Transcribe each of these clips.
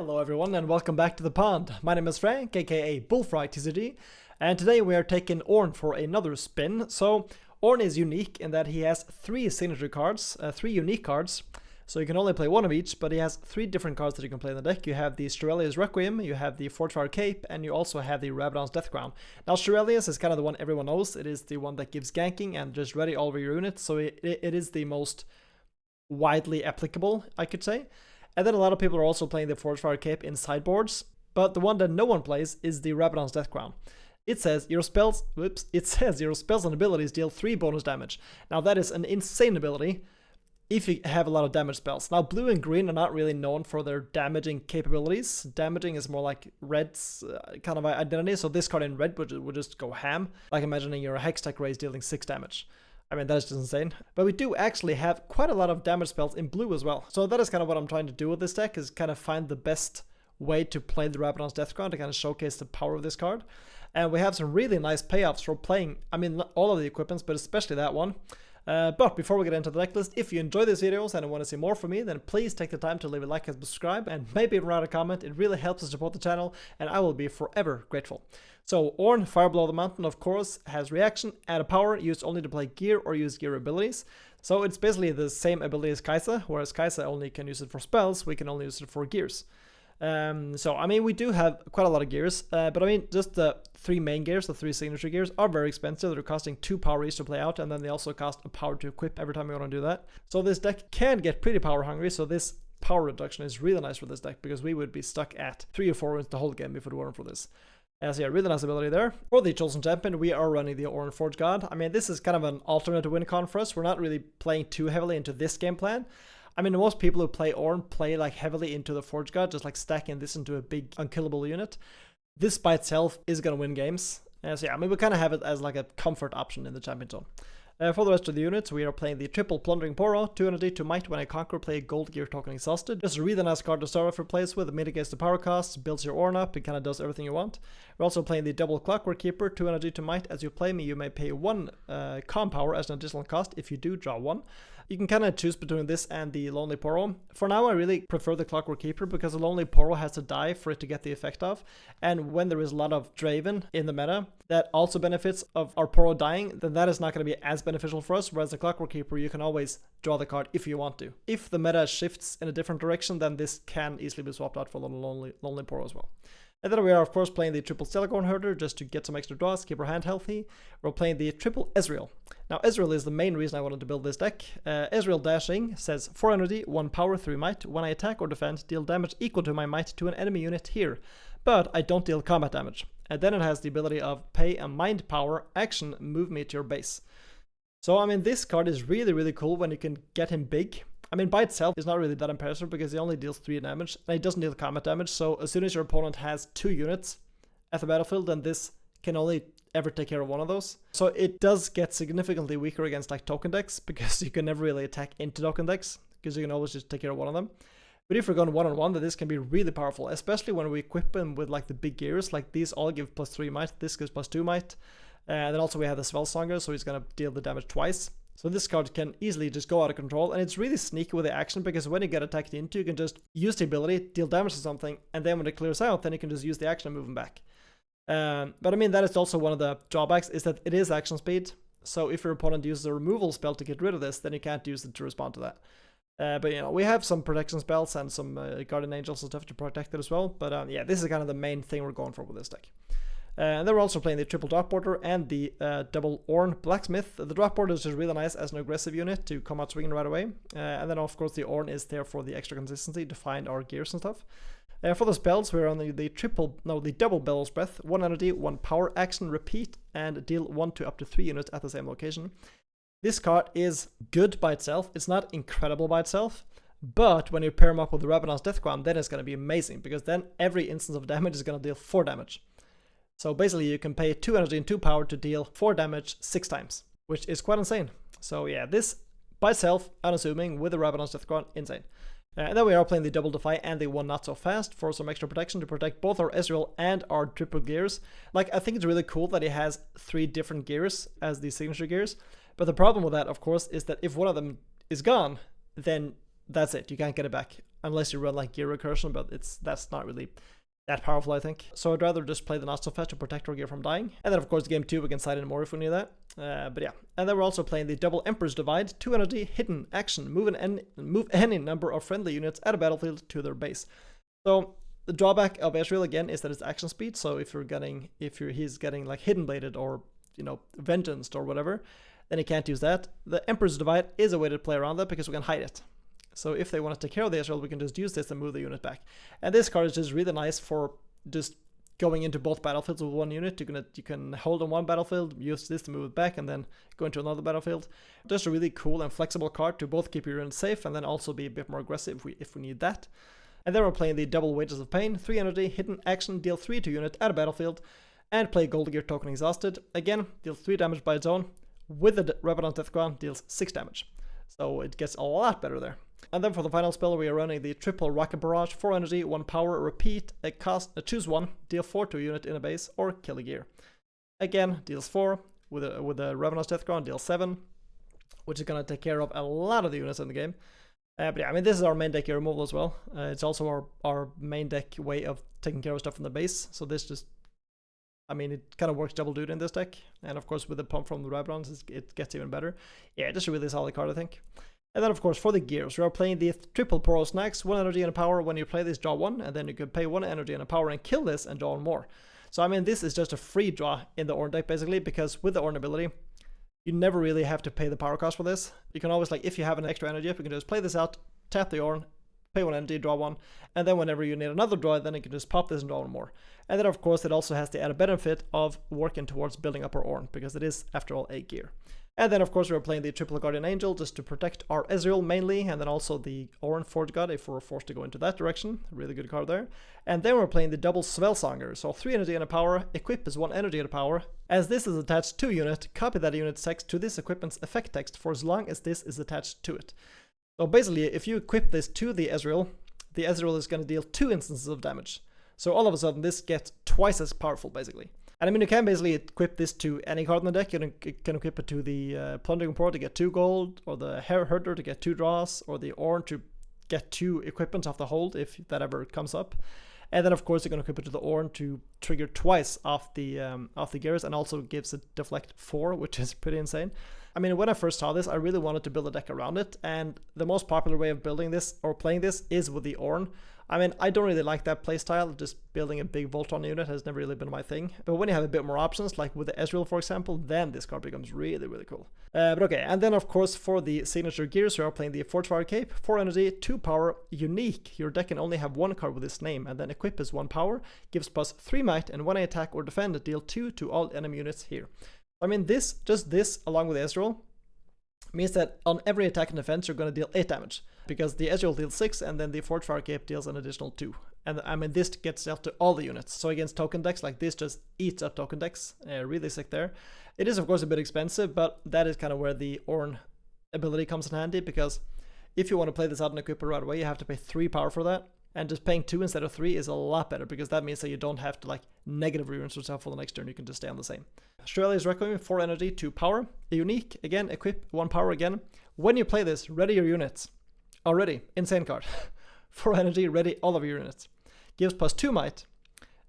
Hello everyone and welcome back to the pond. My name is Frank, aka Bullfrog TCG, and today we are taking Ornn for another spin. So Ornn is unique in that he has three signature cards, three unique cards. So you can only play one of each, but he has three different cards that you can play in the deck. You have the Irelia's Requiem, you have the Fortifire Cape, and you also have the RABADON'S DEATHCROWN. Now Irelia's is kind of the one everyone knows. It is the one that gives ganking and just ready all of your units, so it is the most widely applicable, I could say. And then a lot of people are also playing the Fortifire Cape in sideboards, but the one that no one plays is the RABADON'S DEATHCROWN. It says your spells and abilities deal 3 bonus damage. Now that is an insane ability if you have a lot of damage spells. Now blue and green are not really known for their damaging capabilities. Damaging is more like red's kind of identity, so this card in red would just go ham, like imagining your Hextech Rays dealing 6 damage. I mean, that is just insane. But we do actually have quite a lot of damage spells in blue as well. So that is kind of what I'm trying to do with this deck, is kind of find the best way to play the RABADON'S DEATHCROWN to kind of showcase the power of this card. And we have some really nice payoffs for playing, I mean, not all of the equipments, but especially that one. But before we get into the deck list, if you enjoy these videos and want to see more from me, then please take the time to leave a like and subscribe, and maybe even write a comment. It really helps us support the channel, and I will be forever grateful. So Ornn, Fire Below the Mountain, of course, has reaction, add a power, used only to play gear or use gear abilities. So it's basically the same ability as Kai'Sa, whereas Kai'Sa only can use it for spells, we can only use it for gears. So, I mean, we do have quite a lot of gears, but I mean, just the 3 main gears, the 3 signature gears, are very expensive. They're costing 2 power each to play out, and then they also cost a power to equip every time you want to do that. So this deck can get pretty power hungry, so this power reduction is really nice for this deck, because we would be stuck at 3 or 4 wins the whole game if it weren't for this. So yeah, really nice ability there. For the Chosen Champion, we are running the Ornn Forge God. I mean, this is kind of an alternate win con for us. We're not really playing too heavily into this game plan. I mean, most people who play Ornn play like heavily into the Forge God, just like stacking this into a big unkillable unit. This by itself is going to win games. So yeah, I mean, we kind of have it as like a comfort option in the champion zone. For the rest of the units, we are playing the triple Plundering Poro, 2 energy, 2 might. When I conquer, play a gold gear token exhausted. Just a really nice card to start off your plays with. It mitigates the power cost, builds your Ornn up, it kind of does everything you want. We're also playing the double Clockwork Keeper, 2 energy, 2 might. As you play me, you may pay 1 calm power as an additional cost. If you do, draw 1. You can kind of choose between this and the Lonely Poro. For now, I really prefer the Clockwork Keeper because the Lonely Poro has to die for it to get the effect of. And when there is a lot of Draven in the meta that also benefits of our Poro dying, then that is not going to be as beneficial for us. Whereas the Clockwork Keeper, you can always draw the card if you want to. If the meta shifts in a different direction, then this can easily be swapped out for the Lonely Poro as well. And then we are, of course, playing the triple Stellacorn Herder just to get some extra draws, keep our hand healthy. We're playing the triple Ezreal. Now, Ezreal is the main reason I wanted to build this deck. Ezreal dashing says 4 energy, 1 power, 3 might. When I attack or defend, deal damage equal to my might to an enemy unit here. But I don't deal combat damage. And then it has the ability of pay a mind power action, move me to your base. So, I mean, this card is really, really cool when you can get him big. I mean, by itself, it's not really that impressive because he only deals 3 damage, and he doesn't deal combat damage, so as soon as your opponent has 2 units at the battlefield, then this can only ever take care of 1 of those. So it does get significantly weaker against like token decks, because you can never really attack into token decks, because you can always just take care of 1 of them. But if we're going 1-on-1, then this can be really powerful, especially when we equip him with like the big gears, like these all give +3 might, this gives +2 might. And then also we have the Spellsonger, so he's going to deal the damage twice. So this card can easily just go out of control, and it's really sneaky with the action, because when you get attacked into, you can just use the ability, deal damage to something, and then when it clears out, then you can just use the action and move him back. But I mean, that is also one of the drawbacks, is that it is action speed. So if your opponent uses a removal spell to get rid of this, then you can't use it to respond to that. But you know, we have some protection spells and some Guardian Angels and stuff to protect it as well. But yeah, this is kind of the main thing we're going for with this deck. And then we're also playing the triple drop border and the double Ornn Blacksmith. The drop border is just really nice as an aggressive unit to come out swinging right away. And then of course the Ornn is there for the extra consistency to find our gears and stuff. For the spells, we're on the double Bellows Breath, 1 energy, 1 power, action, repeat, and deal 1 to up to 3 units at the same location. This card is good by itself. It's not incredible by itself, but when you pair him up with the RABADON'S DEATHCROWN, then it's going to be amazing, because then every instance of damage is going to deal 4 damage. So basically you can pay 2 energy and 2 power to deal 4 damage 6 times, which is quite insane. So yeah, this by itself, unassuming, with the RABADON'S DEATHCROWN, insane. And then we are playing the double Defy and the one not so fast for some extra protection to protect both our Ezreal and our triple gears. Like, I think it's really cool that he has 3 different gears as the signature gears. But the problem with that, of course, is that if one of them is gone, then that's it. You can't get it back unless you run like gear recursion, but that's not really that powerful, I think. So I'd rather just play the not so fast to protect our gear from dying. And then of course game 2 we can side in more if we need that. But yeah, and then we're also playing the double Emperor's Divide, 2 energy, hidden action, move any number of friendly units at a battlefield to their base. So the drawback of Ezreal again is that it's action speed. So if he's getting like hidden bladed or, you know, vengeanced or whatever, then he can't use that. The Emperor's Divide is a way to play around that because we can hide it. So if they want to take care of the Ezreal, we can just use this and move the unit back. And this card is just really nice for just going into both battlefields with one unit. You can hold on one battlefield, use this to move it back, and then go into another battlefield. Just a really cool and flexible card to both keep your units safe and then also be a bit more aggressive if we need that. And then we're playing the double Wages of Pain, 3 energy, hidden action, deal 3 to unit at a battlefield, and play Gold Gear Token Exhausted. Again, deals 3 damage by its own. With the Rabadon's Deathcrown, deals 6 damage. So it gets a lot better there. And then for the final spell, we are running the triple Rocket Barrage, 4 energy, 1 power, repeat, choose 1, deal 4 to a unit in a base, or kill a gear. Again, deals 4, with the Rabadon's Deathcrown, deals 7, which is going to take care of a lot of the units in the game. But yeah, I mean, this is our main deck gear removal as well. It's also our main deck way of taking care of stuff from the base. So this just, I mean, it kind of works double duty in this deck. And of course, with the pump from the Rabadon's, it gets even better. Yeah, just a really solid card, I think. And then, of course, for the gears, we are playing the triple Poro Snacks, 1 energy and a power. When you play this, draw 1, and then you can pay 1 energy and a power and kill this and draw 1 more. So, I mean, this is just a free draw in the Ornn deck, basically, because with the Ornn ability, you never really have to pay the power cost for this. You can always, like, if you have an extra energy up, you can just play this out, tap the Ornn, pay 1 energy, draw 1, and then whenever you need another draw, then you can just pop this and draw 1 more. And then, of course, it also has the added benefit of working towards building up our Ornn, because it is, after all, a gear. And then, of course, we're playing the triple Guardian Angel just to protect our Ezreal mainly, and then also the Ornn Forge God if we're forced to go into that direction. Really good card there. And then we're playing the double Svelsonger, so 3 energy and a power, equip is 1 energy and a power. As this is attached to a unit, copy that unit's text to this equipment's effect text for as long as this is attached to it. So basically, if you equip this to the Ezreal is going to deal 2 instances of damage. So all of a sudden, this gets twice as powerful, basically. And I mean, you can basically equip this to any card in the deck. You can equip it to the Plundering Pro to get 2 gold, or the Herder to get 2 draws, or the Ornn to get 2 equipment off the hold if that ever comes up. And then, of course, you're going to equip it to the Ornn to trigger twice off the gears, and also gives it deflect 4, which is pretty insane. I mean, when I first saw this, I really wanted to build a deck around it, and the most popular way of building this or playing this is with the Ornn. I mean, I don't really like that playstyle. Just building a big Voltron unit has never really been my thing. But when you have a bit more options, like with the Ezreal, for example, then this card becomes really, really cool. But okay, and then of course for the signature gears, we are playing the Fortify Cape, 4 energy, 2 power, unique. Your deck can only have 1 card with this name, and then equip is 1 power, gives plus 3 might, and when I attack or defend, deal 2 to all enemy units here. I mean, just this, along with Ezreal, means that on every attack and defense, you're going to deal 8 damage. Because the Ezreal deals 6, and then the Fortify Cape deals an additional 2. And I mean, this gets dealt to all the units. So against token decks, like this just eats up token decks. Really sick there. It is, of course, a bit expensive, but that is kind of where the Ornn ability comes in handy. Because if you want to play this out and equip it right away, you have to pay 3 power for that. And just paying 2 instead of 3 is a lot better, because that means that you don't have to like negative rearrange yourself for the next turn. You can just stay on the same. Australia's Requiem, 4 energy, 2 power. A unique, again, equip 1 power again. When you play this, ready your units. Already, insane card. 4 energy, ready all of your units. Gives plus 2 might.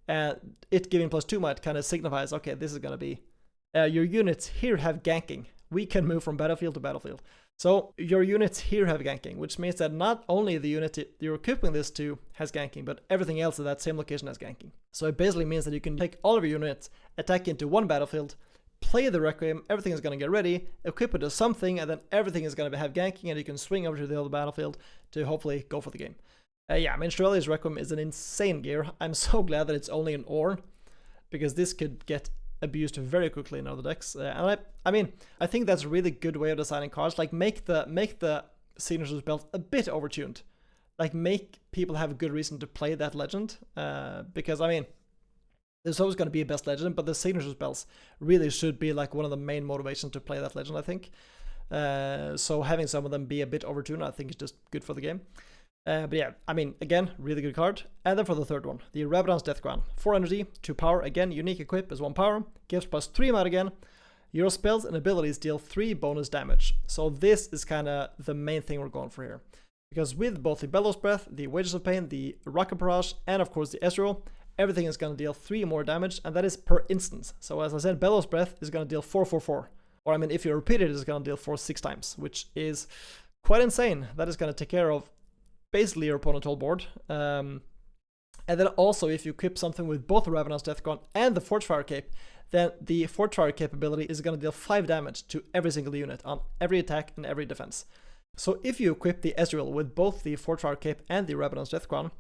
And it giving plus 2 might kind of signifies, okay, this is going to be... your units here have ganking. We can move from battlefield to battlefield. So your units here have ganking, which means that not only the unit you're equipping this to has ganking, but everything else at that same location has ganking. So it basically means that you can take all of your units, attack into one battlefield, play the Requiem, everything is going to get ready, equip it to something, and then everything is going to have ganking, and you can swing over to the other battlefield to hopefully go for the game. Yeah, I mean, Australia's Requiem is an insane gear. I'm so glad that it's only an Ornn, because this could get abused very quickly in other decks. And I mean, I think that's a really good way of designing cards. Like, make the Signature belt a bit overtuned. Like, make people have a good reason to play that legend. Because, I mean, there's always going to be a best legend, but the signature spells really should be like one of the main motivations to play that legend, I think. So having some of them be a bit overtuned, I think is just good for the game. But yeah, I mean, again, really good card. And then for the third one, the Rabadon's Deathcrown. 4 energy, 2 power, again, unique equip is 1 power, gives plus 3 might again. Your spells and abilities deal 3 bonus damage. So this is kind of the main thing we're going for here. Because with both the Bellows Breath, the Wages of Pain, the Rocket Barrage, and of course the Ezreal, everything is going to deal 3 more damage, and that is per instance. So as I said, Bellows Breath is going to deal 4. Or I mean, if you repeat it, it's going to deal 4 6 times, which is quite insane. That is going to take care of basically your opponent's whole board. And then also, if you equip something with both the Rabadon's DEATHCROWN and the Forgefire Cape, then the Forgefire capability is going to deal 5 damage to every single unit on every attack and every defense. So if you equip the Ezreal with both the Forgefire Cape and the Rabadon's DEATHCROWN,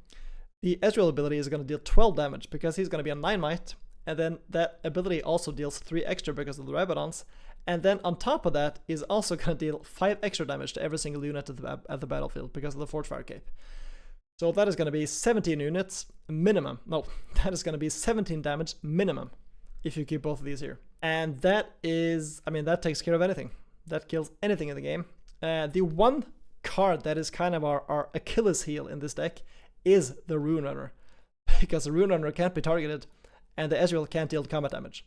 the Ezreal ability is going to deal 12 damage because he's going to be on 9 might, and then that ability also deals 3 extra because of the Rabadon's, and then on top of that is also going to deal 5 extra damage to every single unit at the battlefield because of the Forgefire Cape. So that is going to be 17 units minimum. No, that is going to be 17 damage minimum if you keep both of these here. And that is, I mean, that takes care of anything. That kills anything in the game. The one card that is kind of our Achilles heel in this deck is the Rune Runner, because the Rune Runner can't be targeted and the Ezreal can't deal combat damage.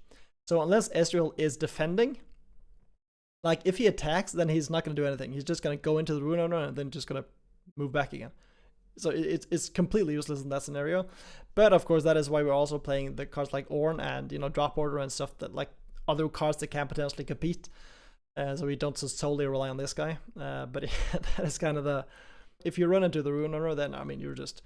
So unless Ezreal is defending, like if he attacks, then he's not going to do anything. He's just going to go into the Rune Runner and then just going to move back again. So it's completely useless in that scenario. But of course, that is why we're also playing the cards like Ornn and, you know, Drop Order and stuff, that like other cards that can potentially compete. So we don't just solely rely on this guy. But that is kind of the, if you run into the Rune Runner, then I mean you're just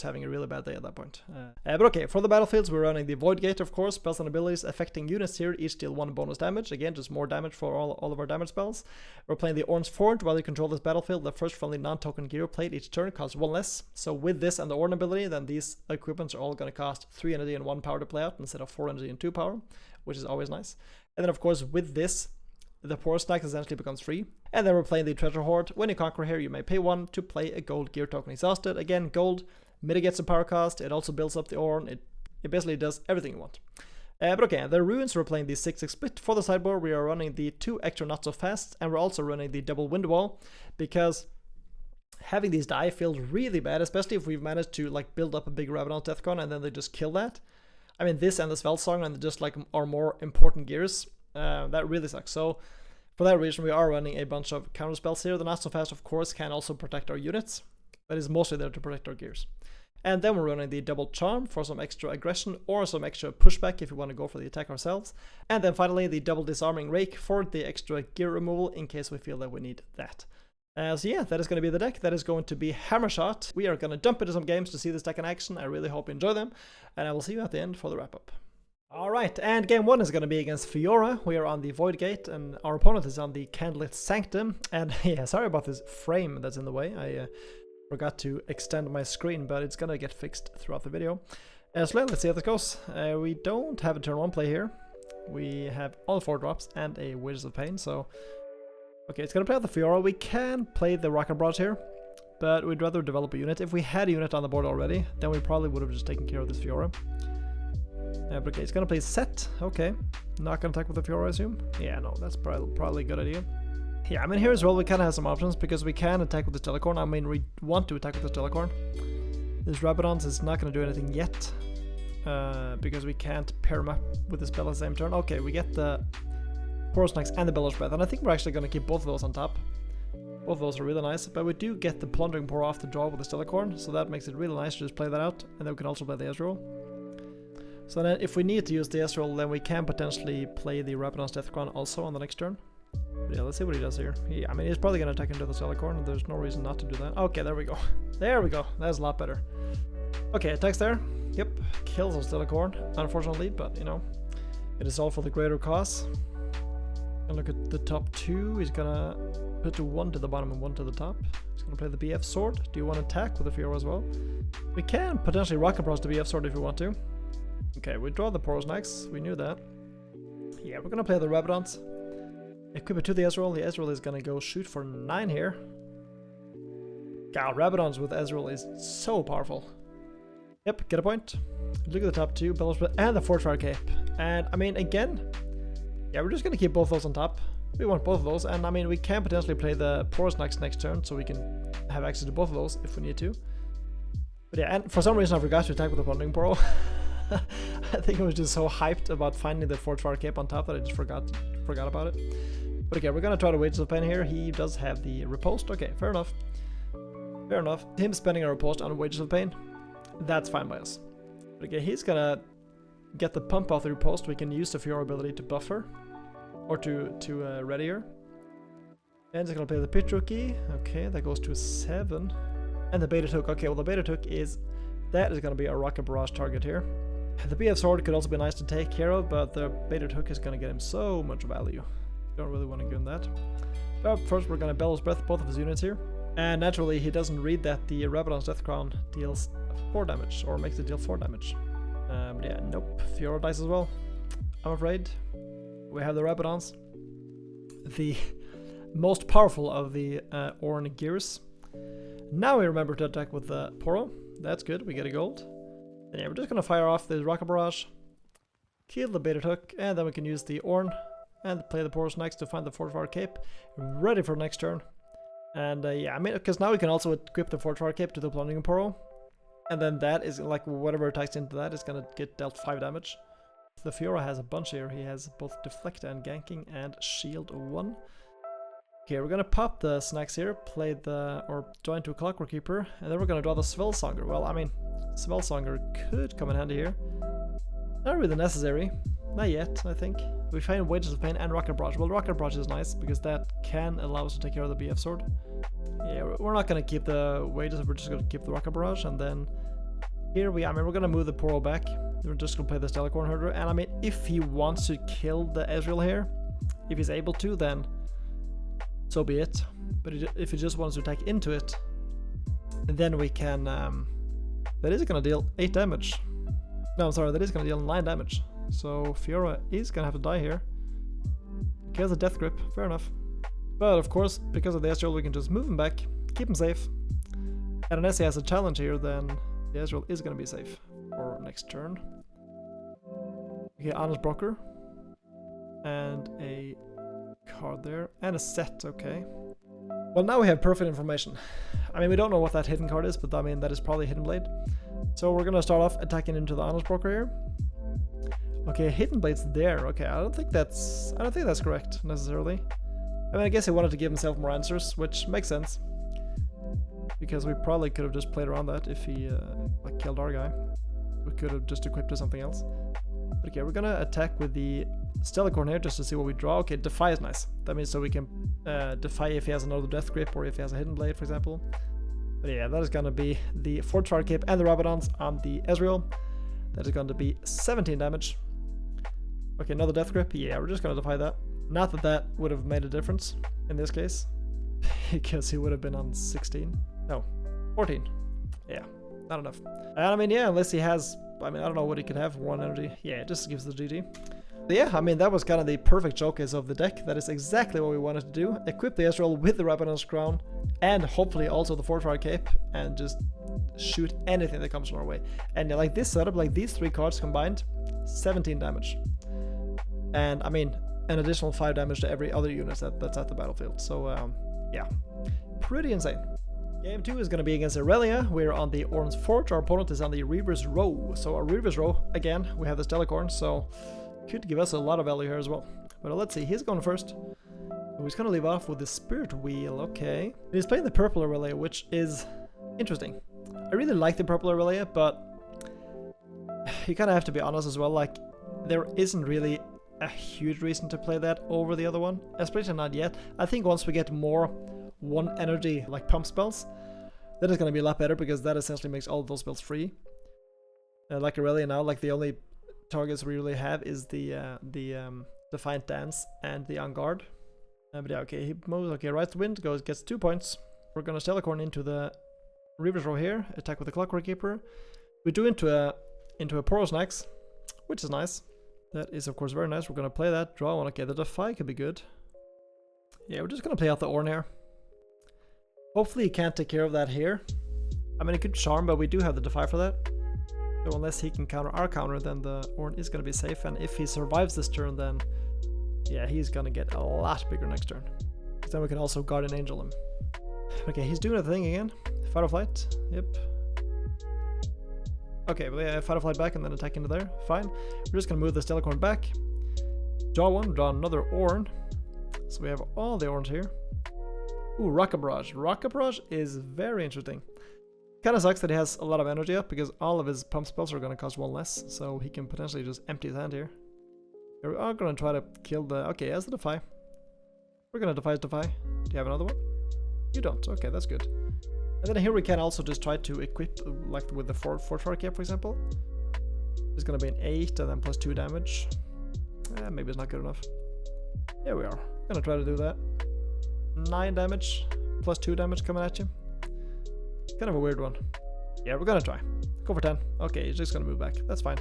having a really bad day at that point. But okay, for the battlefields, we're running the Void Gate, of course. Spells and abilities affecting units here each deal 1 bonus damage. Again, just more damage for all of our damage spells. We're playing the Ornn's Forge. While you control this battlefield, the first friendly non-token gear played each turn costs 1 less. So with this and the Ornn ability, then these equipments are all going to cost 3 energy and 1 power to play out instead of 4 energy and 2 power, which is always nice. And then of course with this, the Porous Snacks essentially becomes free. And then we're playing the Treasure Hoard. When you conquer here, you may pay 1 to play a gold gear token exhausted. Again, gold mitigates the power cost. It also builds up the Ornn. It basically does everything you want. But okay, the runes, we're playing the 6/6 split. For the sideboard, we are running the 2 extra not so fast, and we're also running the double wind wall, because having these die feels really bad, especially if we've managed to like build up a big Rabadon's DEATHCROWN and then they just kill that. I mean, this and the Sveltsong and just like our more important gears. That really sucks. So for that reason, we are running a bunch of counter spells here. The not so fast, of course, can also protect our units, but is mostly there to protect our gears. And then we're running the double charm for some extra aggression or some extra pushback if we want to go for the attack ourselves. And then finally the double disarming rake for the extra gear removal in case we feel that we need that. So yeah, that is going to be the deck. That is going to be Hammershot. We are going to jump into some games to see this deck in action. I really hope you enjoy them, and I will see you at the end for the wrap up. Alright, and game 1 is going to be against Fiora. We are on the Void Gate, and our opponent is on the Candlelit Sanctum. And yeah, sorry about this frame that's in the way. I forgot to extend my screen, but it's going to get fixed throughout the video. So let's see how this goes. We don't have a turn 1 play here. We have all 4 drops and a Wages of Pain, so... Okay, it's going to play out the Fiora. We can play the Rocket Barrage here, but we'd rather develop a unit. If we had a unit on the board already, then we probably would have just taken care of this Fiora. But okay, it's going to play Set. Okay, not going to attack with the Fiora, I assume? Yeah, no, that's probably a good idea. Yeah, I mean, here as well, we kind of have some options, because we can attack with the Telecorn. I mean, we want to attack with the Telecorn. This Rabadon's is not going to do anything yet, because we can't pair them up with the spell at the same turn. Okay, we get the Porous Snacks and the Bellows Breath, and I think we're actually going to keep both of those on top. Both of those are really nice, but we do get the Plundering Pour off the draw with the Telecorn, so that makes it really nice to just play that out, and then we can also play the Ezreal. So then if we need to use the Ezreal, then we can potentially play the Rabadon's DEATHCROWN also on the next turn. But yeah, let's see what he does here. I mean, he's probably going to attack into the Telecorn, and there's no reason not to do that. Okay, there we go. There we go. That's a lot better. Okay, attacks there. Yep, kills our Telecorn, unfortunately, but you know, it is all for the greater cause. And look at the top 2. He's gonna put 1 to the bottom and 1 to the top. He's gonna play the BF Sword. Do you want to attack with the Fiora as well? We can potentially Rocket Barrage the BF Sword if we want to. Okay, we draw the Porous Snacks. We knew that. Yeah, we're gonna play the Rabadon's. Equip it to the Ezreal. The Ezreal is gonna go shoot for 9 here. God, Rabadon's with Ezreal is so powerful. Yep, get a point. Look at the top 2, Bellows Breath and the Forgefire Cape. And I mean, again, yeah, we're just going to keep both those on top. We want both of those, and I mean, we can potentially play the Porous Snacks next turn, so we can have access to both of those if we need to. But yeah, and for some reason I forgot to attack with the Plundering Pour. I think I was just so hyped about finding the Forgefire Cape on top that I just forgot about it. But okay, we're going to try to Wages of Pain here. He does have the Riposte. Okay, fair enough. Fair enough. Him spending our post on Wages of Pain, that's fine by us. But okay, he's gonna get the pump off the riposte. We can use the Fiora ability to buff her, or to ready her. And he's gonna play the Pit Rookie. Okay, that goes to 7. And the Beta Took. Okay, well the Beta Took is gonna be a Rocket Barrage target here. The BF Sword could also be nice to take care of, but the Beta Took is gonna get him so much value. Don't really want to go in that. But first we're gonna Bellows Breath both of his units here. And naturally he doesn't read that the Rabadon's DEATHCROWN deals 4 damage, or makes it deal 4 damage. But yeah, nope. Fiora dies as well, I'm afraid. We have the Rabadon's, the most powerful of the Ornn gears. Now we remember to attack with the Poro. That's good, we get a gold. And yeah, we're just gonna fire off the Rocket Barrage, kill the Beta Took, and then we can use the Ornn and play the Poros next to find the Fortifier Cape, ready for next turn. And yeah, I mean, because now we can also equip the Fortifier Cape to the Plundering Poro, and then that is like whatever attacks into that is gonna get dealt 5 damage. The Fiora has a bunch here. He has both Deflect and Ganking and Shield 1. Okay, we're gonna pop the snacks here, play the, or join to a Clockwork Keeper, and then we're gonna draw the Svelsonger. Well, I mean, Svelsonger could come in handy here. Not really necessary. Not yet, I think. We find Wages of Pain and Rocket Barrage. Well, Rocket Barrage is nice because that can allow us to take care of the BF Sword. Yeah, we're not gonna keep the Wages, we're just gonna keep the Rocket Barrage, and then here we're gonna move the Poro back. We're just gonna play the Stellarcorn Herder, and I mean, if he wants to kill the Ezreal here, if he's able to, then so be it. But if he just wants to attack into it, then we can, that is gonna deal 8 damage. No, I'm sorry, that is gonna deal 9 damage. So Fiora is gonna have to die here. He has a Death Grip, fair enough. But of course, because of the Ezreal, we can just move him back, keep him safe. And unless he has a challenge here, then the Ezreal is gonna be safe for next turn. Okay, Honest Broker. And a card there. And a set, okay. Well, now we have perfect information. I mean, we don't know what that hidden card is, but I mean, that is probably Hidden Blade. So we're gonna start off attacking into the Honest Broker here. Okay, Hidden Blade's there. Okay, I don't think that's correct necessarily. I mean, I guess he wanted to give himself more answers, which makes sense, because we probably could have just played around that if he like killed our guy. We could have just equipped to something else. But okay, we're gonna attack with the Stellarcorn here just to see what we draw. Okay, Defy is nice. That means so we can Defy if he has another Death Grip or if he has a Hidden Blade, for example. But yeah, that is gonna be the Fortifier Cape and the Rabadon's on the Ezreal. That is going to be 17 damage. Okay, another Death Grip. Yeah, we're just gonna Defy that. Not that that would have made a difference in this case, because he would have been on 16. No, 14. Yeah, not enough. And I mean, yeah, unless he has, I mean, I don't know what he could have. 1 energy. Yeah, it just gives the GG. But yeah, I mean, that was kind of the perfect showcase of the deck. That is exactly what we wanted to do. Equip the Ezreal with the Rabadon's Crown, and hopefully also the Fortifier Cape, and just shoot anything that comes our way. And like this setup, like these 3 cards combined, 17 damage. And I mean, an additional 5 damage to every other unit that's at the battlefield. So yeah, pretty insane. Game 2 is going to be against Irelia. We're on the Ornn's Forge. Our opponent is on the Reaver's Row. So our Reaver's Row, again, we have the Stellarcorn, so could give us a lot of value here as well. But let's see, he's going first. He's going to leave off with the Spirit Wheel, okay. He's playing the purple Irelia, which is interesting. I really like the purple Irelia, but you kind of have to be honest as well, like, there isn't really a huge reason to play that over the other one, especially not yet. I think once we get more 1 energy like pump spells, that is going to be a lot better, because that essentially makes all of those spells free. Like Irelia now, like the only targets we really have is the Defiant Dance and the On Guard. But yeah, okay, he moves, okay, Rise to Wind, gets 2 points. We're gonna Stellarcorn into the Reaver's Row here, attack with the Clockwork Keeper. We do into a Poros Nex, which is nice. That is of course very nice. We're gonna play that, draw 1, okay, the Defy could be good. Yeah, we're just gonna play out the Ornn here. Hopefully he can't take care of that here. I mean, he could Charm, but we do have the Defy for that. So unless he can counter our counter, then the Ornn is gonna be safe, and if he survives this turn, then yeah, he's gonna get a lot bigger next turn. Because then we can also Guardian Angel him. Okay, he's doing a thing again. Fight or Flight, yep. Okay, well yeah, Fight or Flight back and then attack into there, fine. We're just gonna move the Stellarcorn back. Draw 1, draw another Ornn. So we have all the Ornns here. Ooh, Rocket Barrage. Rocket Barrage is very interesting. Kind of sucks that he has a lot of energy up because all of his pump spells are going to cost 1 less, so he can potentially just empty his hand here. We are going to try to kill the... Okay, he has the Defy. We're going to Defy. Do you have another one? You don't. Okay, that's good. And then here we can also just try to equip, like with the Fortfark here, for example. It's going to be an 8 and then plus 2 damage. Maybe it's not good enough. Here we are. Going to try to do that. 9 damage plus 2 damage coming at you. Kind of a weird one. Yeah, we're gonna try. Go for 10. Okay, he's just gonna move back. That's fine.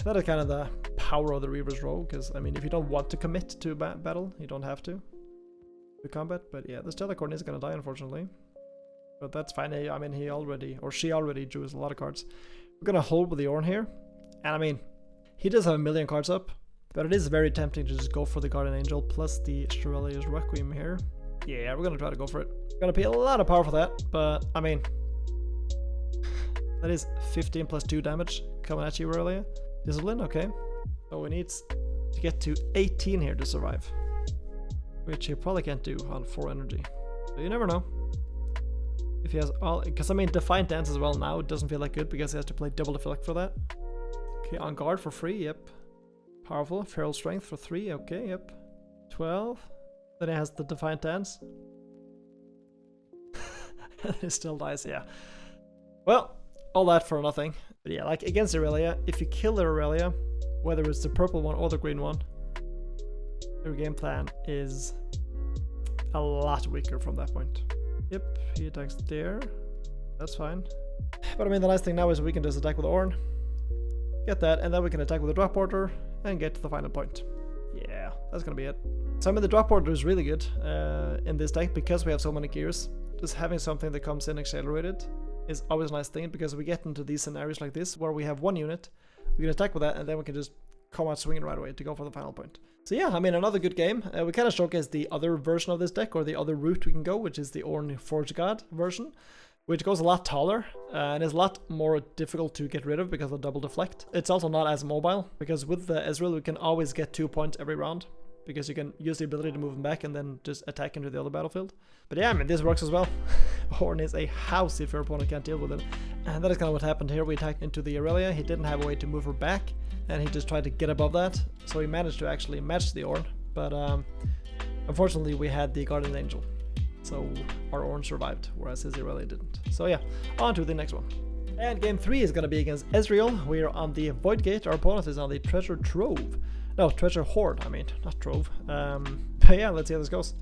That is kind of the power of the Reaver's Rogue, because, I mean, if you don't want to commit to battle, you don't have to combat. But yeah, this Telecorn is gonna die, unfortunately. But that's fine. I mean, he already, or she already drew a lot of cards. We're gonna hold with the Ornn here. And I mean, he does have a million cards up, but it is very tempting to just go for the Guardian Angel plus the Aurelia's Requiem here. Yeah, we're gonna try to go for it. Gonna pay a lot of power for that, but I mean, that is 15 plus 2 damage coming at you, Irelia. Discipline, okay. So we need to get to 18 here to survive, which he probably can't do on 4 energy. So you never know. If he has all, because I mean, Defiant Dance as well now, it doesn't feel like good because he has to play double deflect for that. Okay, on guard for free, yep. Powerful, Feral Strength for 3, okay, yep. 12. Then he has the Defiant Dance. It still dies, yeah. Well, all that for nothing. But yeah, like against Irelia, if you kill the Irelia, whether it's the purple one or the green one, your game plan is a lot weaker from that point. Yep, he attacks there. That's fine. But I mean, the nice thing now is we can just attack with Ornn, get that, and then we can attack with the drop order and get to the final point. Yeah, that's gonna be it. So I mean, the drop order is really good in this deck because we have so many gears. Just having something that comes in accelerated is always a nice thing, because we get into these scenarios like this where we have one unit, we can attack with that, and then we can just come out swinging right away to go for the final point. So yeah, I mean, another good game. We kind of showcased the other version of this deck, or the other route we can go, which is the Ornn Forge God version, which goes a lot taller and is a lot more difficult to get rid of because of double deflect. It's also not as mobile, because with the Ezreal we can always get 2 points every round, because you can use the ability to move him back and then just attack into the other battlefield. But yeah, I mean, this works as well. Ornn is a house if your opponent can't deal with it. And that is kind of what happened here. We attacked into the Irelia. He didn't have a way to move her back, and he just tried to get above that. So he managed to actually match the Ornn. But unfortunately, we had the Guardian Angel. So our Ornn survived, whereas his Irelia didn't. So yeah, on to the next one. And game 3 is going to be against Ezreal. We are on the Void Gate. Our opponent is on the Treasure Trove. No, Treasure Hoard, I mean, not Trove. But yeah, let's see how this goes.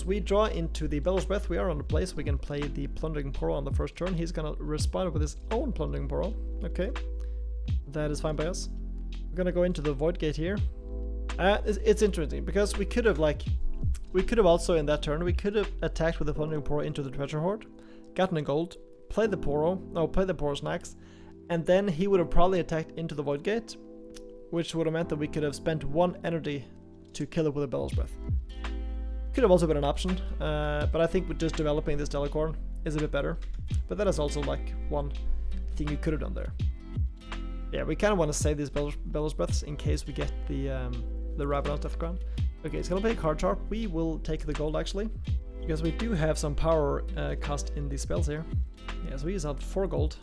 We draw into the Bellows Breath. We are on the place. We can play the Plundering Poro on the first turn. He's gonna respond with his own Plundering Poro. Okay, that is fine by us. We're gonna go into the Void Gate here. It's interesting because we could have also in that turn, we could have attacked with the Plundering Poro into the Treasure Hoard, gotten a gold, played the Poro Snacks, and then he would have probably attacked into the Void Gate, which would have meant that we could have spent 1 energy to kill it with a Bellows Breath. Could have also been an option, but I think with just developing this Telecorn is a bit better. But that is also like one thing you could have done there. Yeah, we kind of want to save these Bellows Breaths in case we get the Rabadon'S DEATHCROWN. Okay, it's gonna play Card Sharp. We will take the gold actually, because we do have some power cost in these spells here. Yeah, so we use out 4 gold.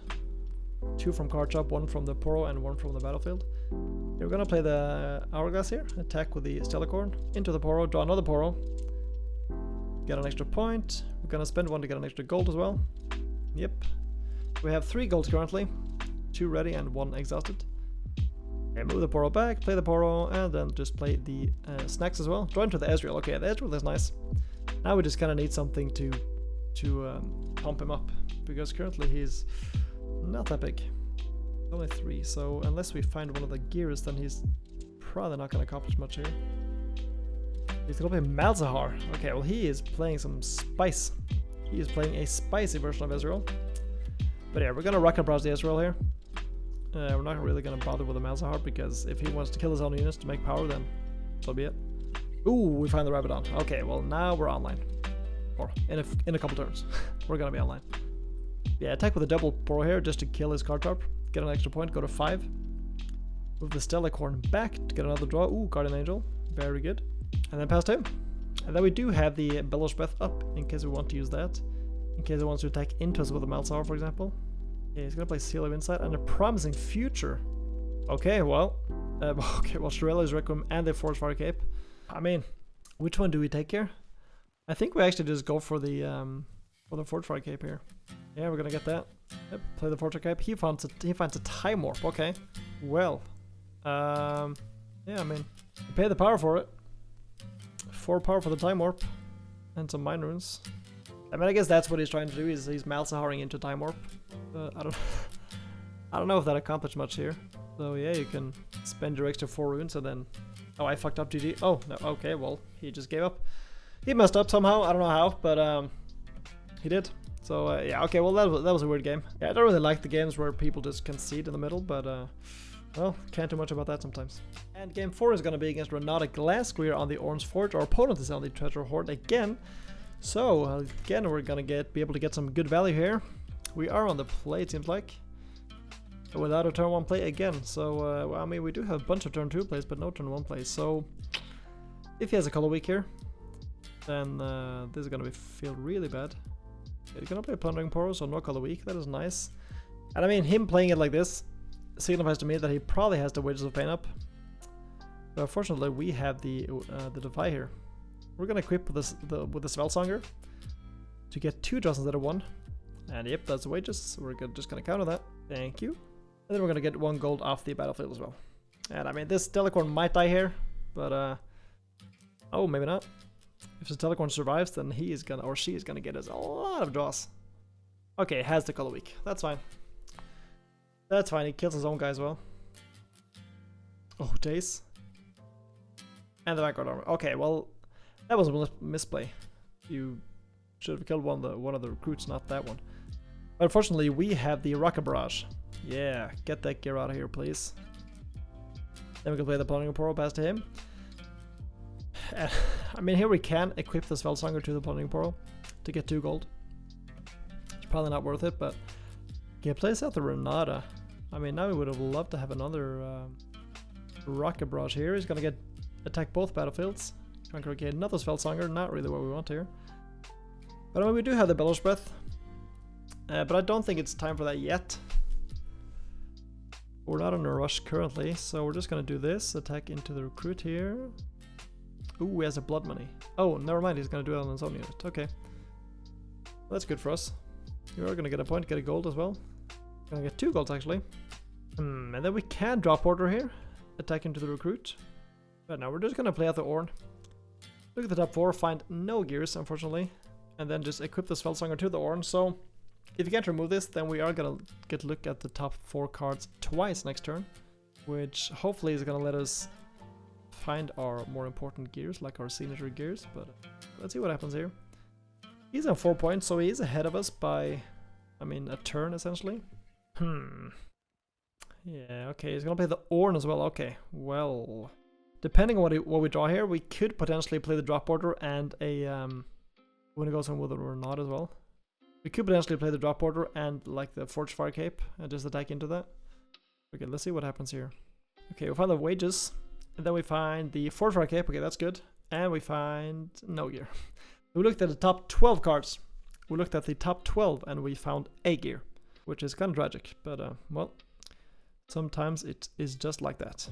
2 from Card Sharp, 1 from the Poro, and 1 from the battlefield. We're gonna play the Hourglass here, attack with the Stellarcorn, into the Poro, draw another Poro, get an extra point. We're gonna spend 1 to get an extra gold as well. Yep. We have 3 golds currently, 2 ready and 1 exhausted. Okay, move the Poro back, play the Poro, and then just play the snacks as well. Draw into the Ezreal. Okay, the Ezreal is nice. Now we just kind of need something to pump him up, because currently he's not that big. Only 3, so unless we find one of the gears, then he's probably not going to accomplish much here. He's going to play Malzahar. Okay, well, he is playing some spice. He is playing a spicy version of Ezreal. But yeah, we're going to Rocket Barrage the Ezreal here. We're not really going to bother with the Malzahar, because if he wants to kill his own units to make power, then so be it. Ooh, we find the Rabadon. Okay, well, now we're online. Or in a couple turns. We're going to be online. Yeah, attack with a double Poro here just to kill his Card Sharp. Get an extra point, go to 5. Move the Stellarcorn back to get another draw. Ooh, Guardian Angel. Very good. And then pass to him. And then we do have the Bellows Breath up in case we want to use that. In case he wants to attack into us with a Malzahar, for example. Yeah, he's gonna play Seal of Insight and a Promising Future. Okay, well, Shirelli's Requiem and the Forge Fire Cape. I mean, which one do we take here? I think we actually just go for the Forge Fire Cape here. Yeah, we're gonna get that. Yep, play the Forge Fire Cape. He finds a Time Warp. Okay, well, yeah, I mean, you pay the power for it. 4 power for the Time Warp and some Mind Runes. I mean, I guess that's what he's trying to do. He's Malzaharing into Time Warp. I don't know if that accomplished much here. So yeah, you can spend your extra 4 runes and then... Oh, I fucked up, GG. Oh, no, okay, well, he just gave up. He messed up somehow, I don't know how, but he did. So yeah, okay, well that was a weird game. Yeah, I don't really like the games where people just concede in the middle, but well, can't do much about that sometimes. And game 4 is going to be against Renata Glasc. We are on the Ornn's Forge. Our opponent is on the Treasure Hoard again. So again, we're going to be able to get some good value here. We are on the play, it seems like. Without a turn 1 play again. So, well, I mean, we do have a bunch of turn 2 plays, but no turn 1 plays. So, if he has a color week here, then this is going to feel really bad. Yeah, he's going to play Plundering Poro, so no color week. That is nice. And I mean, him playing it like this signifies to me that he probably has the Wages of Pain up. But unfortunately, we have the Defy here. We're going to equip with the Spellsonger to get 2 draws instead of 1. And yep, that's the Wages. So we're just going to counter that. Thank you. And then we're gonna get 1 gold off the battlefield as well. And I mean, this Telecorn might die here, but oh, maybe not. If the Telecorn survives, then he is gonna, or she is gonna get us a lot of draws. Okay, has the color weak. That's fine. That's fine. He kills his own guy as well. Oh, Jace. And the Vanguard armor. Okay, well, that was a misplay. You should have killed one of the recruits, not that one. But unfortunately, we have the Rocket Barrage. Yeah, get that gear out of here, please. Then we can play the Plundering Poro pass to him. I mean, here we can equip the Spellsonger to the Plundering Poro to get 2 gold. It's probably not worth it, but yeah, plays out the Renata. I mean, now we would have loved to have another Rocket Barrage here. He's gonna attack both battlefields. Conquer again, another Spellsonger, not really what we want here. But I mean, we do have the Bellows Breath. But I don't think it's time for that yet. We're not in a rush currently, so we're just gonna do this. Attack into the recruit here. Ooh, he has a blood money. Oh, never mind, he's gonna do it on his own unit. Okay. Well, that's good for us. You're gonna get a point, get a gold as well. Gonna get 2 golds actually. And then we can drop order here. Attack into the recruit. But now we're just gonna play out the Ornn. Look at the top 4, find no gears, unfortunately. And then just equip the Spellsonger to the Ornn. So if you can't remove this, then we are gonna get a look at the top 4 cards twice next turn, which hopefully is gonna let us find our more important gears, like our signature gears. But let's see what happens here. He's on 4 points, so he is ahead of us by, I mean, a turn essentially. Yeah, okay, he's gonna play the Ornn as well. Okay, well, depending on what we draw here, we could potentially play the drop order and a when it goes on with it or not as well. We could potentially play the drop order and like the Forge Fire Cape and just attack into that. Okay, let's see what happens here. Okay, we find the Wages, and then we find the Forge Fire Cape. Okay, that's good. And we find no gear. We looked at the top 12 cards. We looked at the top 12 and we found a gear, which is kind of tragic, but well, sometimes it is just like that.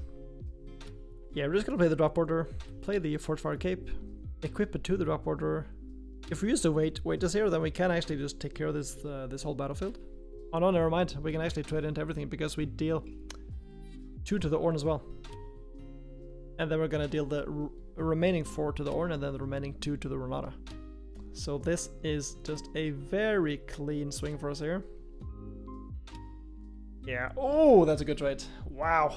Yeah, we're just gonna play the drop order, play the Forge Fire Cape, equip it to the drop order. If we use the Wages here, then we can actually just take care of this this whole battlefield. Oh no, never mind. We can actually trade into everything because we deal 2 to the Ornn as well. And then we're gonna deal the remaining 4 to the Ornn and then the remaining 2 to the Renata. So this is just a very clean swing for us here. Yeah. Oh, that's a good trade. Wow.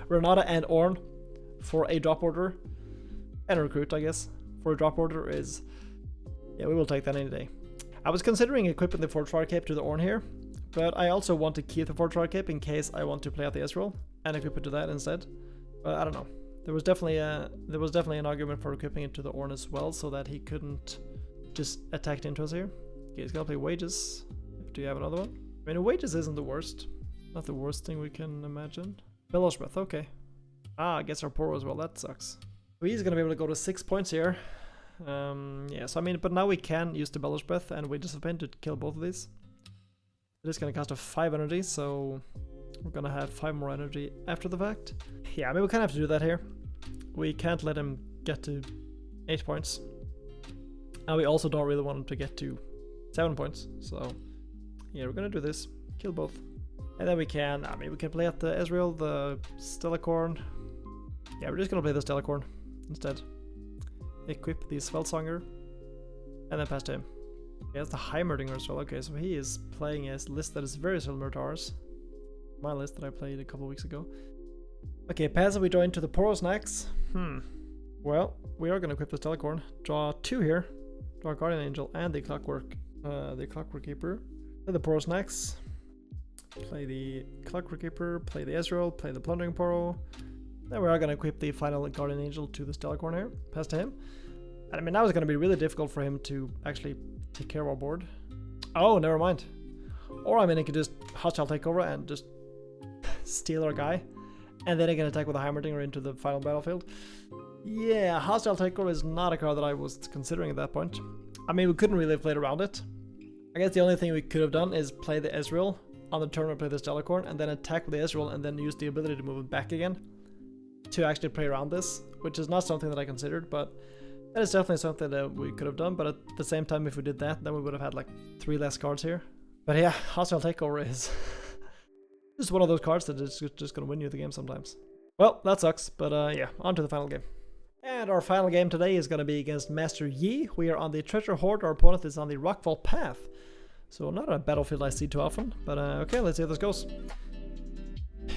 Renata and Ornn for a drop order and a recruit, I guess. For a drop order is... yeah, we will take that any day. I was considering equipping the Forge Fire Cape to the Ornn here, but I also want to keep the Forge Fire Cape in case I want to play out the Ezreal and equip it to that instead. But I don't know. There was definitely an argument for equipping it to the Ornn as well, so that he couldn't just attack into us here. Okay, he's gonna play Wages. Do you have another one? I mean, Wages isn't the worst. Not the worst thing we can imagine. Bellows Breath, okay. Ah, I guess our Poro as well. That sucks. So he's gonna be able to go to 6 points here. Yeah, so I mean, but now we can use the Bellows Breath and we just to kill both of these. It is gonna cost us 5 energy, so we're gonna have 5 more energy after the fact. Yeah, I mean, we kind of have to do that here. We can't let him get to 8 points. And we also don't really want him to get to 7 points, so yeah, we're gonna do this. Kill both. And then we can, I mean, we can play at the Ezreal, the Stellacorn. Yeah, we're just gonna play the Stellacorn instead. Equip the Sveltsonger, and then pass to him. He has the Heimerdinger as well. Okay, so he is playing a list that is very similar to ours. My list that I played a couple of weeks ago. Okay, pass we draw into the Poro Snacks. Well, we are gonna equip the Stellacorn. Draw 2 here. Draw Guardian Angel and the Clockwork Keeper. Play the Poro Snacks. Play the Clockwork Keeper, play the Ezreal, play the Plundering Poro. Then we are going to equip the final Guardian Angel to the Stellacorn here, pass to him. And I mean, now it's going to be really difficult for him to actually take care of our board. Oh, never mind. Or I mean, he could just hostile takeover and just steal our guy. And then he can attack with a Heimerdinger into the final battlefield. Yeah, hostile takeover is not a card that I was considering at that point. I mean, we couldn't really have played around it. I guess the only thing we could have done is play the Ezreal on the turn we play the Stellacorn, and then attack with the Ezreal, and then use the ability to move him back again to actually play around this, which is not something that I considered, but that is definitely something that we could have done. But at the same time, if we did that, then we would have had like 3 less cards here. But yeah, hostile takeover is just one of those cards that is just gonna win you the game sometimes. Well, that sucks, but yeah, on to the final game. And our final game today is gonna be against Master Yi. We are on the Treasure Hoard, our opponent is on the Rockfall Path. So not a battlefield I see too often, but okay, let's see how this goes.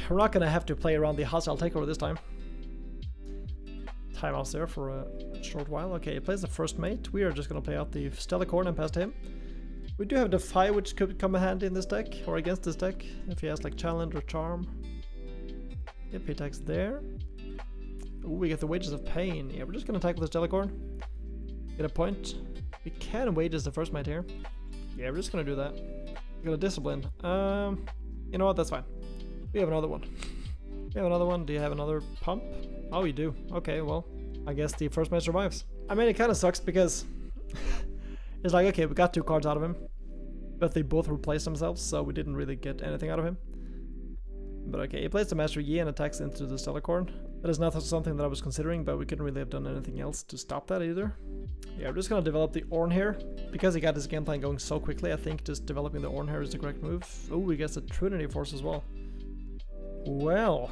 We're not gonna have to play around the hostile takeover this time. Timeouts there for a short while. Okay, he plays the first mate. We are just gonna play out the Stellacorn and pass to him. We do have Defy, which could come in handy in this deck, or against this deck, if he has like Challenge or Charm. Yep, he attacks there. Ooh, we get the Wages of Pain. Yeah, we're just gonna attack with the Stellacorn. Get a point. We can Wages the first mate here. Yeah, we're just gonna do that. We're gonna Discipline. You know what? That's fine. We have another one. We have another one. Do you have another pump? Oh, you do. Okay, well, I guess the first mate survives. I mean, it kind of sucks because it's like, okay, we got 2 cards out of him, but they both replaced themselves, so we didn't really get anything out of him. But okay, he plays the Master Yi and attacks into the Stellacorn. That is not something that I was considering, but we couldn't really have done anything else to stop that either. Yeah, we're just gonna develop the Ornn here. Because he got his game plan going so quickly, I think just developing the Ornn here is the correct move. Oh, he gets the Trinity Force as well. Well,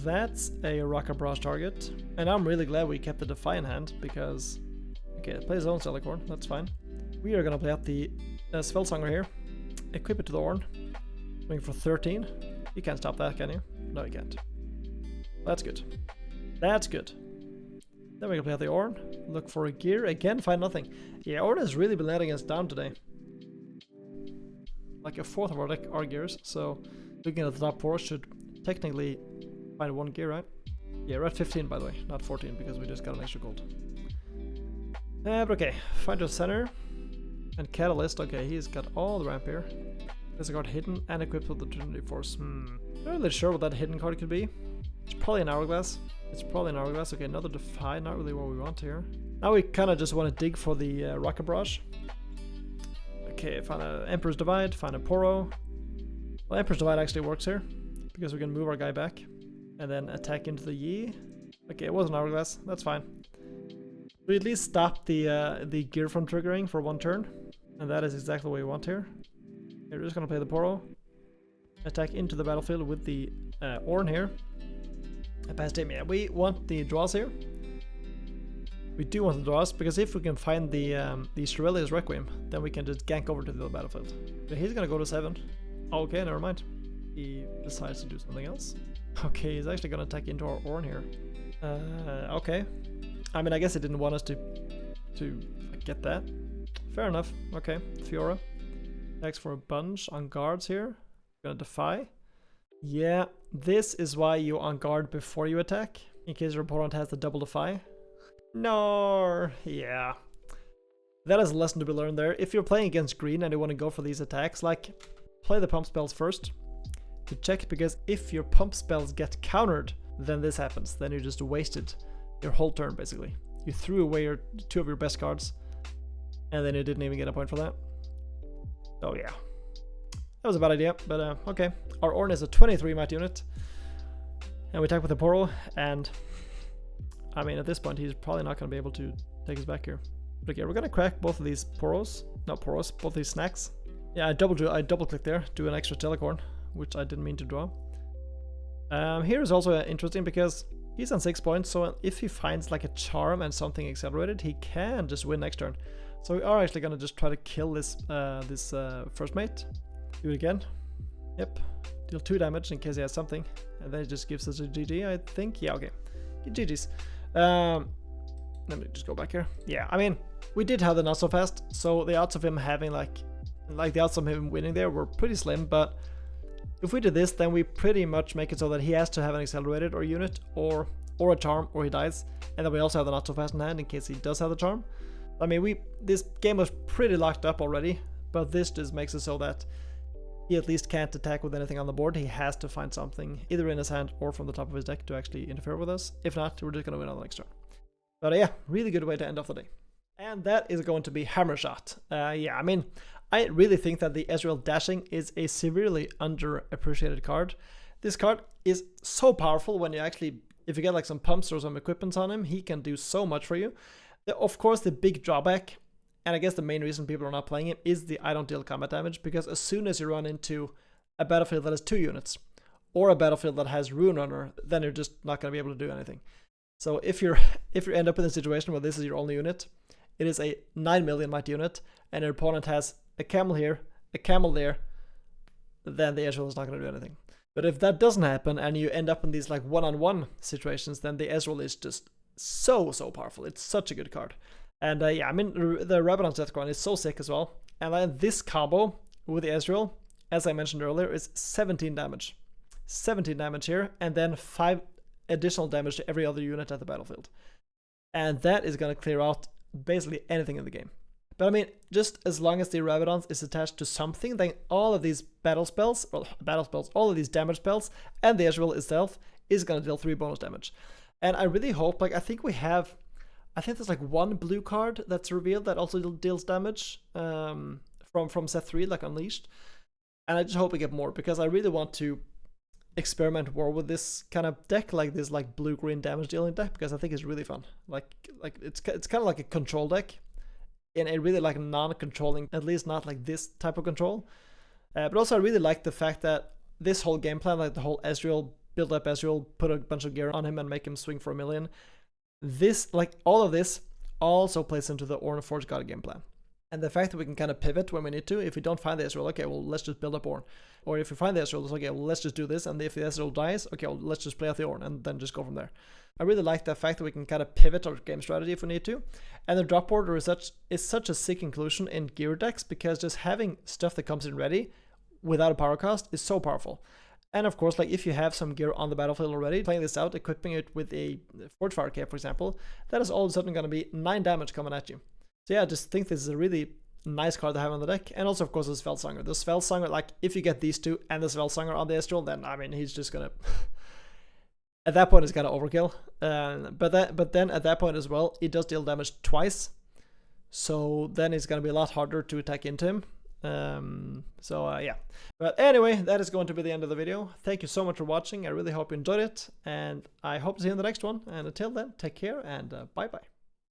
that's a Rocket Barrage target. And I'm really glad we kept the Defy in hand, because... Okay, it plays his own Stellacorn, that's fine. We are gonna play out the Sveltsonger here. Equip it to the Ornn. Going for 13. You can't stop that, can you? No, you can't. That's good. That's good. Then we can play out the Ornn. Look for a gear. Again, find nothing. Yeah, Ornn has really been letting us down today. Like a fourth of our deck are gears, so looking at the top 4 should technically find 1 gear, right? Yeah, we're at 15 by the way, not 14 because we just got an extra gold. But okay, find your center. And Catalyst, okay, he's got all the ramp here. There's a card hidden and equipped with the Trinity Force. Not really sure what that hidden card could be. It's probably an Hourglass. It's probably an Hourglass. Okay, another Defy, not really what we want here. Now we kind of just want to dig for the Rocket Barrage. Okay, find an Emperor's Divide, find a Poro. Well, Emperor's Divide actually works here, because we can move our guy back, and then attack into the Yi. Okay, it was an Hourglass, that's fine. We at least stop the gear from triggering for 1 turn, and that is exactly what we want here. Okay, we're just gonna play the Poro. Attack into the battlefield with the Ornn here. I passed him. Yeah, we want the draws here. We do want the draws, because if we can find the Shirelia's Requiem, then we can just gank over to the battlefield. But he's gonna go to 7. Okay, never mind. He decides to do something else. Okay, he's actually gonna attack into our Ornn here. Okay. I mean, I guess he didn't want us to get that. Fair enough. Okay, Fiora. Attacks for a bunch on guards here. Gonna Defy. Yeah, this is why you on guard before you attack, in case your opponent has the double Defy. No, yeah. That is a lesson to be learned there. If you're playing against green and you want to go for these attacks, like, play the pump spells first to check, because if your pump spells get countered, then this happens. Then you just wasted your whole turn, basically. You threw away your 2 of your best cards, and then you didn't even get a point for that. Oh yeah, that was a bad idea, but okay. Our Ornn is a 23 might unit, and we attack with a Poro, and I mean at this point he's probably not going to be able to take us back here. But okay, we're going to crack both of these Poros, not Poros, both these snacks. Yeah, I double click there, do an extra Telecorn, which I didn't mean to draw. Here is also interesting because he's on 6 points, so if he finds like a charm and something accelerated, he can just win next turn. So we are actually gonna just try to kill this first mate. Do it again. Yep. Deal 2 damage in case he has something, and then it just gives us a GG, I think. Yeah, okay. GG's. Let me just go back here. Yeah, I mean, we did have the not so fast, so the odds of him having like the odds of him winning there were pretty slim. But if we did this, then we pretty much make it so that he has to have an accelerated or unit or a charm, or he dies, and then we also have the not so fast in hand in case he does have the charm. I mean, this game was pretty locked up already, but this just makes it so that he at least can't attack with anything on the board. He has to find something either in his hand or from the top of his deck to actually interfere with us. If not, we're just gonna win on the next turn. But yeah, really good way to end off the day. And that is going to be Hammer Shot. Yeah, I mean, I really think that the Ezreal Dashing is a severely underappreciated card. This card is so powerful when you actually, if you get like some pumps or some equipments on him, he can do so much for you. Of course, the big drawback, and I guess the main reason people are not playing him, is the I don't deal combat damage, because as soon as you run into a battlefield that has 2 units, or a battlefield that has Rune Runner, then you're just not going to be able to do anything. So if you end up in a situation where this is your only unit, it is a 9 million might unit, and your opponent has a camel here, a camel there, then the Ezreal is not going to do anything. But if that doesn't happen, and you end up in these like one-on-one situations, then the Ezreal is just so powerful. It's such a good card. And yeah, I mean, the RABADON'S DEATHCROWN is so sick as well. And this combo with the Ezreal, as I mentioned earlier, is 17 damage. 17 damage here, and then 5 additional damage to every other unit at the battlefield. And that is going to clear out basically anything in the game. But I mean, just as long as the RABADON'S is attached to something, then all of these battle spells, all of these damage spells, and the Ezreal itself is going to deal 3 bonus damage. And I really hope, like, I think there's like 1 blue card that's revealed that also deals damage from set 3, like Unleashed. And I just hope we get more, because I really want to experiment more with this kind of deck, like this like blue-green damage dealing deck, because I think it's really fun. Like it's kind of like a control deck in a really like non-controlling, at least not like this type of control. But also I really like the fact that this whole game plan, like the whole Ezreal, build up Ezreal, put a bunch of gear on him and make him swing for 1 million. This, like all of this, also plays into the Ornn Forge God game plan. And the fact that we can kind of pivot when we need to. If we don't find the Ezreal, okay, well, let's just build up Ornn. Or if we find the Ezreal, it's okay, well, let's just do this. And if the Ezreal dies, okay, well, let's just play out the Ornn and then just go from there. I really like the fact that we can kind of pivot our game strategy if we need to. And the drop order is such a sick inclusion in gear decks, because just having stuff that comes in ready without a power cost is so powerful. And of course, like if you have some gear on the battlefield already, playing this out, equipping it with a Forge Fire Cape, for example, that is all of a sudden going to be 9 damage coming at you. So yeah, I just think this is a really nice card to have on the deck. And also, of course, the Svelsanger. The Svelsanger, like if you get these 2 and the Svelsanger on the Ezreal, then I mean, he's just going to... At that point, it's kind of overkill. But then at that point as well, it does deal damage twice. So then it's going to be a lot harder to attack into him. Yeah. But anyway, that is going to be the end of the video. Thank you so much for watching. I really hope you enjoyed it, and I hope to see you in the next one. And until then, take care and bye bye.